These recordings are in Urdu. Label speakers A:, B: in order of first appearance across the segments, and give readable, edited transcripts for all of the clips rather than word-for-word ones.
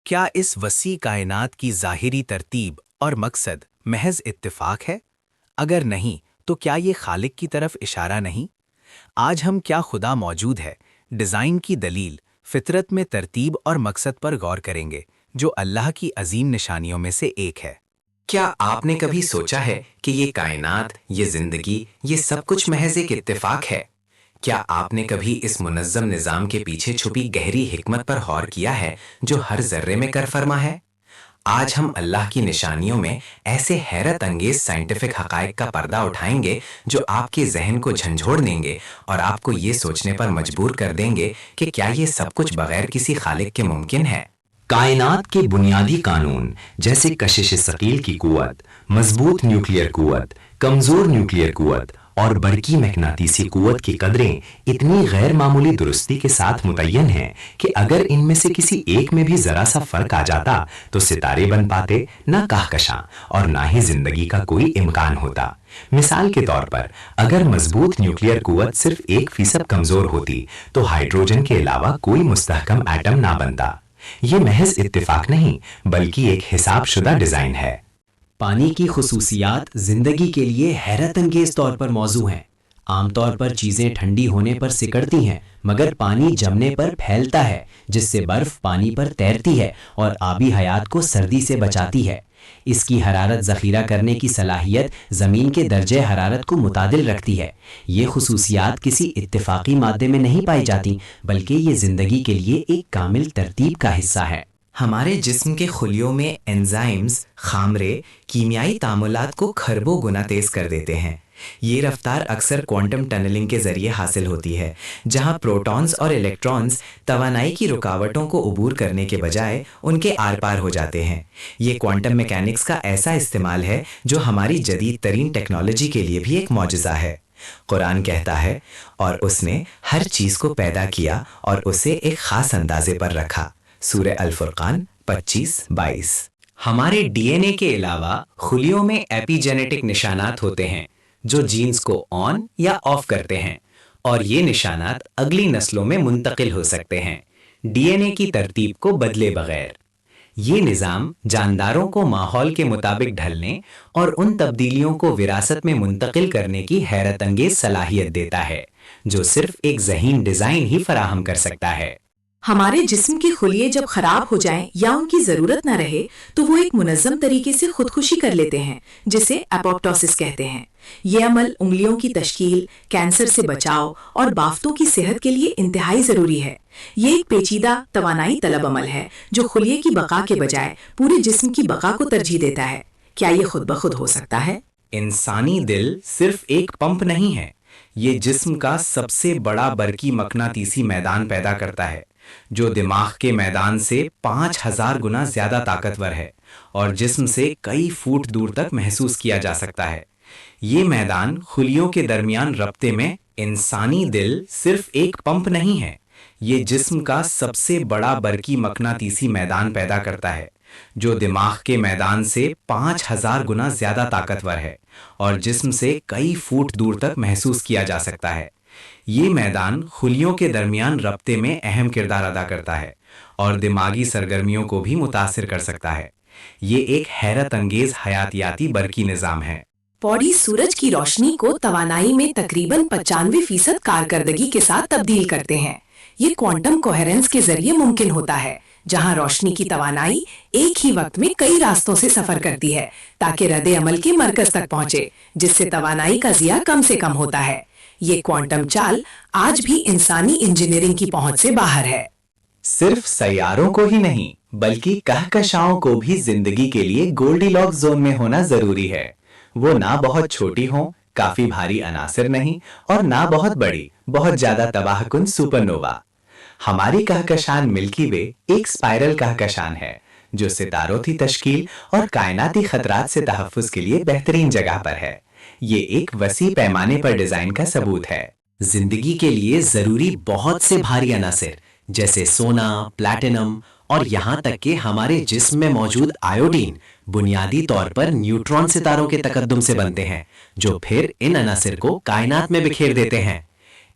A: کیا اس وسیع کائنات کی ظاہری ترتیب اور مقصد محض اتفاق ہے؟ اگر نہیں تو کیا یہ خالق کی طرف اشارہ نہیں؟ آج ہم کیا خدا موجود ہے ڈیزائن کی دلیل، فطرت میں ترتیب اور مقصد پر غور کریں گے، جو اللہ کی عظیم نشانیوں میں سے ایک ہے۔
B: کیا آپ نے کبھی سوچا ہے کہ یہ کائنات، یہ زندگی، یہ سب کچھ محض ایک اتفاق ہے؟ کیا آپ نے کبھی اس منظم نظام کے پیچھے چھپی گہری حکمت پر غور کیا ہے جو ہر ذرے میں کر فرما ہے؟ آج ہم اللہ کی نشانیوں میں ایسے حیرت انگیز سائنٹیفک حقائق کا پردہ اٹھائیں گے جو آپ کے ذہن کو جھنجھوڑ دیں گے اور آپ کو یہ سوچنے پر مجبور کر دیں گے کہ کیا یہ سب کچھ بغیر کسی خالق کے ممکن ہے؟
C: کائنات کے بنیادی قانون جیسے کشش ثقیل کی قوت، مضبوط نیوکلیئر قوت، کمزور نیوکلیئر قوت اور برقی مغناطیسی قوت کی قدریں اتنی غیر معمولی درستی کے ساتھ متعین ہیں کہ اگر ان میں سے کسی ایک میں بھی ذرا سا فرق آ جاتا تو ستارے بن پاتے نہ کہکشاں اور نہ ہی زندگی کا کوئی امکان ہوتا۔ مثال کے طور پر اگر مضبوط نیوکلیئر قوت صرف 1% کمزور ہوتی تو ہائیڈروجن کے علاوہ کوئی مستحکم ایٹم نہ بنتا۔ یہ محض اتفاق نہیں بلکہ ایک حساب شدہ ڈیزائن ہے۔
D: پانی کی خصوصیات زندگی کے لیے حیرت انگیز طور پر موضوع ہیں۔ عام طور پر چیزیں ٹھنڈی ہونے پر سکڑتی ہیں، مگر پانی جمنے پر پھیلتا ہے، جس سے برف پانی پر تیرتی ہے اور آبی حیات کو سردی سے بچاتی ہے۔ اس کی حرارت ذخیرہ کرنے کی صلاحیت زمین کے درجہ حرارت کو متعادل رکھتی ہے۔ یہ خصوصیات کسی اتفاقی مادے میں نہیں پائی جاتی، بلکہ یہ زندگی کے لیے ایک کامل ترتیب کا حصہ ہے۔
B: ہمارے جسم کے خلیوں میں انزائمز، خامرے، کیمیائی تعاملات کو کھربوں گنا تیز کر دیتے ہیں۔ یہ رفتار اکثر کوانٹم ٹنلنگ کے ذریعے حاصل ہوتی ہے، جہاں پروٹونز اور الیکٹرونز توانائی کی رکاوٹوں کو عبور کرنے کے بجائے ان کے آر پار ہو جاتے ہیں۔ یہ کوانٹم میکینکس کا ایسا استعمال ہے جو ہماری جدید ترین ٹیکنالوجی کے لیے بھی ایک معجزہ ہے۔ قرآن کہتا ہے، اور اس نے ہر چیز کو پیدا کیا اور اسے ایک خاص اندازے پر رکھا۔ سورہ الفرقان 25-22۔
D: ہمارے ڈی این اے کے علاوہ خلیوں میں ایپی جینیٹک نشانات ہوتے ہیں جو جینز کو آن یا آف کرتے ہیں، اور یہ نشانات اگلی نسلوں میں منتقل ہو سکتے ہیں، ڈی این اے کی ترتیب کو بدلے بغیر۔ یہ نظام جانداروں کو ماحول کے مطابق ڈھلنے اور ان تبدیلیوں کو وراثت میں منتقل کرنے کی حیرت انگیز صلاحیت دیتا ہے جو صرف ایک ذہین ڈیزائن ہی فراہم کر سکتا ہے۔
E: ہمارے جسم کے خلیے جب خراب ہو جائیں یا ان کی ضرورت نہ رہے تو وہ ایک منظم طریقے سے خودکشی کر لیتے ہیں، جسے اپوپٹوسس کہتے ہیں۔ یہ عمل انگلیوں کی تشکیل، کینسر سے بچاؤ اور بافتوں کی صحت کے لیے انتہائی ضروری ہے۔ یہ ایک پیچیدہ توانائی طلب عمل ہے جو خلیے کی بقا کے بجائے پورے جسم کی بقا کو ترجیح دیتا ہے۔ کیا یہ خود بخود ہو سکتا ہے؟
A: انسانی دل صرف ایک پمپ نہیں ہے، یہ جسم کا سب سے بڑا برقی مقناطیسی میدان پیدا کرتا ہے، جو دماغ کے میدان سے 5000 گنا زیادہ طاقتور ہے اور جسم سے کئی فوٹ دور تک محسوس کیا جا سکتا ہے۔ یہ میدان خلیوں کے درمیان رابطے میں انسانی دل صرف ایک پمپ نہیں ہے، یہ جسم کا سب سے بڑا برقی مقناطیسی میدان پیدا کرتا ہے، جو دماغ کے میدان سے 5000 گنا زیادہ طاقتور ہے اور جسم سے کئی فوٹ دور تک محسوس کیا جا سکتا ہے۔ یہ میدان خلیوں کے درمیان رابطے میں اہم کردار ادا کرتا ہے اور دماغی سرگرمیوں کو بھی متاثر کر سکتا ہے۔ یہ ایک حیرت انگیز حیاتیاتی برقی نظام ہے۔
E: پوڈی سورج کی روشنی کو توانائی میں تقریباً 95% کارکردگی کے ساتھ تبدیل کرتے ہیں۔ یہ کوانٹم کوہرنس کے ذریعے ممکن ہوتا ہے، جہاں روشنی کی توانائی ایک ہی وقت میں کئی راستوں سے سفر کرتی ہے تاکہ رد عمل کے مرکز تک پہنچے، جس سے توانائی کا ضیاع کم سے کم ہوتا ہے۔ یہ کوانٹم چال آج بھی انسانی انجینئرنگ کی پہنچ سے باہر ہے۔
A: صرف سیاروں کو ہی نہیں بلکہ کہکشاؤں کو بھی زندگی کے لیے گولڈی لاکس زون میں ہونا ضروری ہے۔ وہ نہ بہت چھوٹی ہوں، کافی بھاری عناصر نہیں، اور نہ بہت بڑی، بہت زیادہ تباہ کن سپر نووا۔ ہماری کہکشان ملکی وے ایک اسپائرل کہکشان ہے جو ستاروں کی تشکیل اور کائناتی خطرات سے تحفظ کے لیے بہترین جگہ پر ہے۔ یہ ایک وسیع پیمانے پر ڈیزائن کا ثبوت ہے۔
D: زندگی کے لیے ضروری بہت سے بھاری عناصر جیسے سونا، پلیٹینم اور یہاں تک کہ ہمارے جسم میں موجود آیوڈین بنیادی طور پر نیوٹرون ستاروں کے تقدم سے بنتے ہیں، جو پھر ان عناصر کو کائنات میں بکھیر دیتے ہیں۔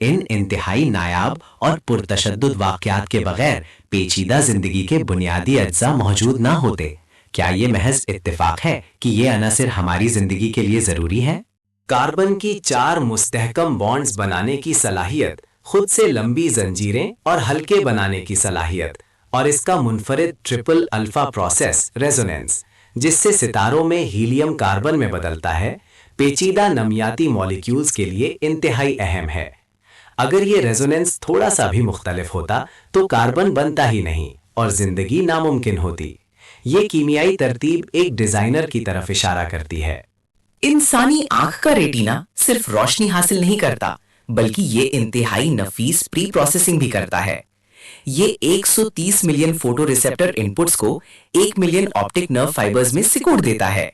D: ان انتہائی نایاب اور پرتشدد واقعات کے بغیر پیچیدہ زندگی کے بنیادی اجزاء موجود نہ ہوتے۔ کیا یہ محض اتفاق ہے کہ یہ عناصر ہماری زندگی کے لیے ضروری ہے؟ کاربن کی 4 مستحکم بانڈز بنانے کی صلاحیت، خود سے لمبی زنجیریں اور ہلکے بنانے کی صلاحیت، اور اس کا منفرد ٹرپل الفا پروسیس ریزوننس، جس سے ستاروں میں ہیلیم کاربن میں بدلتا ہے، پیچیدہ نمیاتی مالیکیولز کے لیے انتہائی اہم ہے۔ اگر یہ ریزوننس تھوڑا سا بھی مختلف ہوتا تو کاربن بنتا ہی نہیں اور زندگی ناممکن ہوتی۔ یہ کیمیائی ترتیب ایک ڈیزائنر کی طرف اشارہ کرتی ہے۔
B: انسانی آنکھ کا ریٹینا صرف روشنی حاصل نہیں کرتا بلکہ یہ انتہائی نفیس پری پروسیسنگ بھی کرتا ہے۔ یہ 130 ملین فوٹو ریسیپٹر انپٹس کو 1 ملین آپٹک نرو فائبرز میں سکوڑ دیتا ہے۔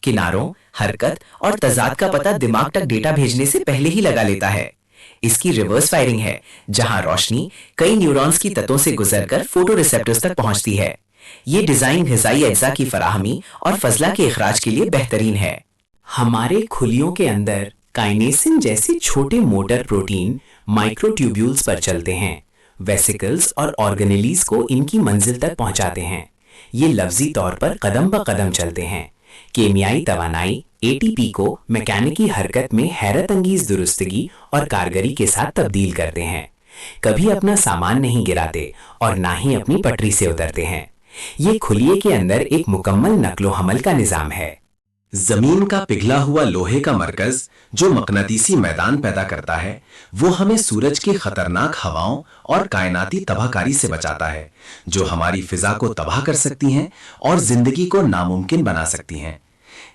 B: کناروں، حرکت اور تضاد کا پتہ دماغ تک ڈیٹا بھیجنے سے پہلے ہی لگا لیتا ہے۔ اس کی ریورس فائرنگ ہے، جہاں روشنی کئی نیورونز کی تتوں سے گزر کر فوٹو ریسیپٹرز تک پہنچتی ہے۔ یہ ڈیزائن غذائی اجزاء کی فراہمی اور فضلہ کے اخراج کے لیے بہترین ہے۔ ہمارے کھلیوں کے اندر کائنیسن جیسے چھوٹے موٹر پروٹین مائکرو ٹیوبیولز پر چلتے ہیں، ویسیکلز اور آرگنیلیز کو ان کی منزل تک پہنچاتے ہیں۔ یہ لفظی طور پر قدم بقدم چلتے ہیں، کیمیائی توانائی ATP کو میکینکی حرکت میں حیرت انگیز درستگی اور کارگری کے ساتھ تبدیل کرتے ہیں۔ کبھی اپنا سامان نہیں گراتے اور نہ ہی اپنی پٹری سے اترتے ہیں۔ یہ کھلیے کے اندر ایک مکمل نقل و حمل کا نظام ہے۔
A: زمین کا پگھلا ہوا لوہے کا مرکز جو مقناطیسی میدان پیدا کرتا ہے، وہ ہمیں سورج کی خطرناک ہواؤں اور کائناتی تباہ کاری سے بچاتا ہے، جو ہماری فضا کو تباہ کر سکتی ہیں اور زندگی کو ناممکن بنا سکتی ہیں۔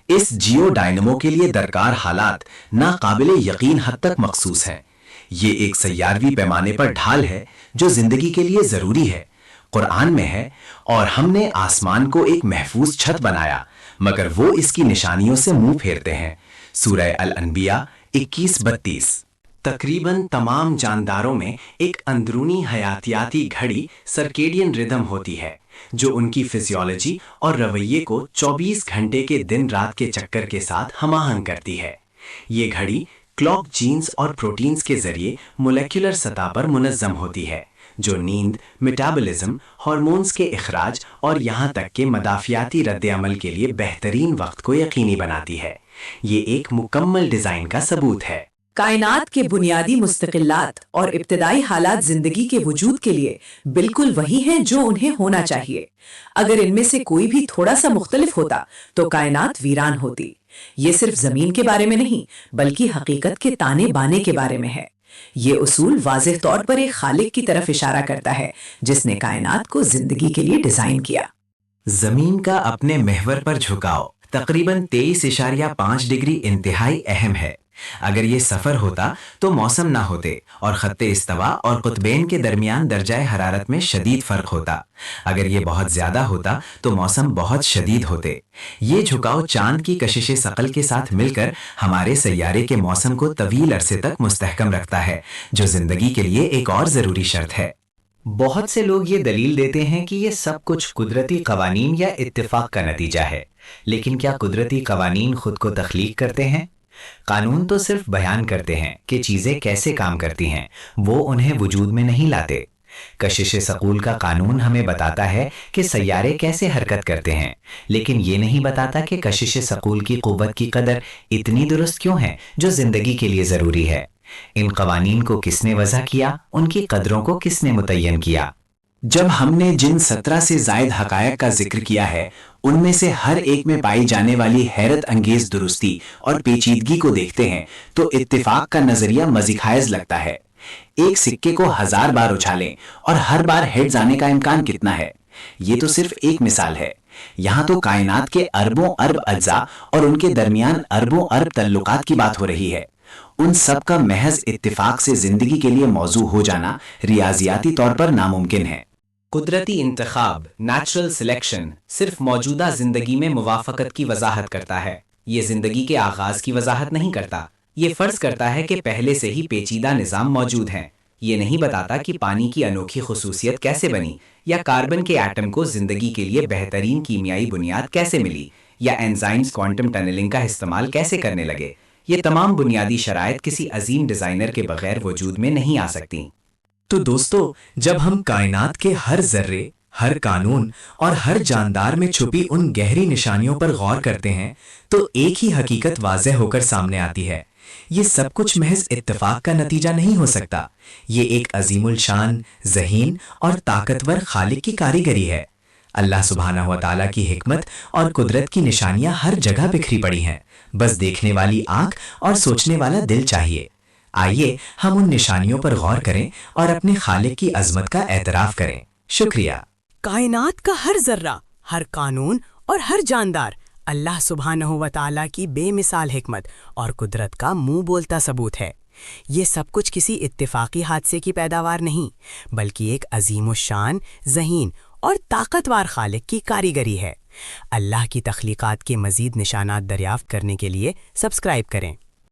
A: اس جیو ڈائنمو کے لیے درکار حالات ناقابل یقین حد تک مخصوص ہیں۔ یہ ایک سیاروی پیمانے پر ڈھال ہے جو زندگی کے لیے ضروری ہے، قرآن میں ہے، اور ہم نے آسمان کو ایک محفوظ چھت بنایا مگر وہ اس کی نشانیوں سے منہ پھیرتے ہیں۔ سورہ الانبیاء 21:32۔ تقریباً تمام جانداروں میں ایک اندرونی حیاتیاتی گھڑی سرکیڈین ردم ہوتی ہے جو ان کی فزیولوجی اور رویے کو 24 گھنٹے کے دن رات کے چکر کے ساتھ ہم آہنگ کرتی ہے۔ یہ گھڑی کلاک جینز اور پروٹینز کے ذریعے مولیکولر سطح پر منظم ہوتی ہے، جو نیند، میٹابولزم، ہارمونز کے اخراج اور یہاں تک کہ مدافعاتی رد عمل کے لیے بہترین وقت کو یقینی بناتی ہے۔ یہ ایک مکمل ڈیزائن کا ثبوت ہے۔
E: کائنات کے بنیادی مستقلات اور ابتدائی حالات زندگی کے وجود کے لیے بالکل وہی ہیں جو انہیں ہونا چاہیے۔ اگر ان میں سے کوئی بھی تھوڑا سا مختلف ہوتا تو کائنات ویران ہوتی۔ یہ صرف زمین کے بارے میں نہیں بلکہ حقیقت کے تانے بانے کے بارے میں ہے۔ یہ اصول واضح طور پر ایک خالق کی طرف اشارہ کرتا ہے جس نے کائنات کو زندگی کے لیے ڈیزائن کیا۔
B: زمین کا اپنے محور پر جھکاؤ تقریباً 23.5 ڈگری انتہائی اہم ہے۔ اگر یہ سفر ہوتا تو موسم نہ ہوتے اور خط استوا اور قطبین کے درمیان درجہ حرارت میں شدید فرق ہوتا۔ اگر یہ بہت زیادہ ہوتا تو موسم بہت شدید ہوتے۔ یہ جھکاؤ چاند کی کشش ثقل کے ساتھ مل کر ہمارے سیارے کے موسم کو طویل عرصے تک مستحکم رکھتا ہے، جو زندگی کے لیے ایک اور ضروری شرط ہے۔ بہت سے لوگ یہ دلیل دیتے ہیں کہ یہ سب کچھ قدرتی قوانین یا اتفاق کا نتیجہ ہے، لیکن کیا قدرتی قوانین خود کو تخلیق کرتے ہیں؟ قانون تو صرف بیان کرتے ہیں کہ چیزیں کیسے کام کرتی ہیں، وہ انہیں وجود میں نہیں لاتے۔ کشش ثقول کا قانون ہمیں بتاتا ہے کہ سیارے کیسے حرکت کرتے ہیں، لیکن یہ نہیں بتاتا کہ کشش ثقول کی قوت کی قدر اتنی درست کیوں ہے جو زندگی کے لیے ضروری ہے۔ ان قوانین کو کس نے وضع کیا؟ ان کی قدروں کو کس نے متعین کیا؟
A: جب ہم نے جن 17 سے زائد حقائق کا ذکر کیا ہے، ان میں سے ہر ایک میں پائی جانے والی حیرت انگیز درستی اور پیچیدگی کو دیکھتے ہیں تو اتفاق کا نظریہ مزید خائز لگتا ہے۔ ایک سکے کو 1000 بار اچھالیں اور ہر بار ہیڈز آنے کا امکان کتنا ہے؟ یہ تو صرف ایک مثال ہے۔ یہاں تو کائنات کے اربوں ارب اجزاء اور ان کے درمیان اربوں ارب تعلقات کی بات ہو رہی ہے۔ ان سب کا محض اتفاق سے زندگی کے لیے موضوع ہو جانا ریاضیاتی طور پر ناممکن ہے۔
D: قدرتی انتخاب نیچرل سلیکشن صرف موجودہ زندگی میں موافقت کی وضاحت کرتا ہے۔ یہ زندگی کے آغاز کی وضاحت نہیں کرتا۔ یہ فرض کرتا ہے کہ پہلے سے ہی پیچیدہ نظام موجود ہیں۔ یہ نہیں بتاتا کہ پانی کی انوکھی خصوصیت کیسے بنی، یا کاربن کے ایٹم کو زندگی کے لیے بہترین کیمیائی بنیاد کیسے ملی، یا اینزائمز کوانٹم ٹنلنگ کا استعمال کیسے کرنے لگے،
A: یہ تمام بنیادی شرائط کسی عظیم ڈیزائنر کے بغیر وجود میں نہیں آ سکتی۔
B: تو دوستو، جب ہم کائنات کے ہر ذرے، ہر قانون اور ہر جاندار میں چھپی ان گہری نشانیوں پر غور کرتے ہیں تو ایک ہی حقیقت واضح ہو کر سامنے آتی ہے۔ یہ سب کچھ محض اتفاق کا نتیجہ نہیں ہو سکتا، یہ ایک عظیم الشان، ذہین اور طاقتور خالق کی کاریگری ہے۔ اللہ سبحانہ و تعالیٰ کی حکمت اور قدرت کی نشانیاں ہر جگہ بکھری پڑی ہیں، بس دیکھنے والی آنکھ اور سوچنے والا دل چاہیے۔ آئیے ہم ان نشانیوں پر غور کریں اور اپنے خالق کی عظمت کا اعتراف کریں۔ شکریہ۔
F: کائنات کا ہر ذرہ، ہر قانون اور ہر جاندار اللہ سبحانہ و تعالیٰ کی بے مثال حکمت اور قدرت کا منہ بولتا ثبوت ہے۔ یہ سب کچھ کسی اتفاقی حادثے کی پیداوار نہیں، بلکہ ایک عظیم الشان، ذہین اور طاقتور خالق کی کاریگری ہے۔ اللہ کی تخلیقات کے مزید نشانات دریافت کرنے کے لیے سبسکرائب کریں۔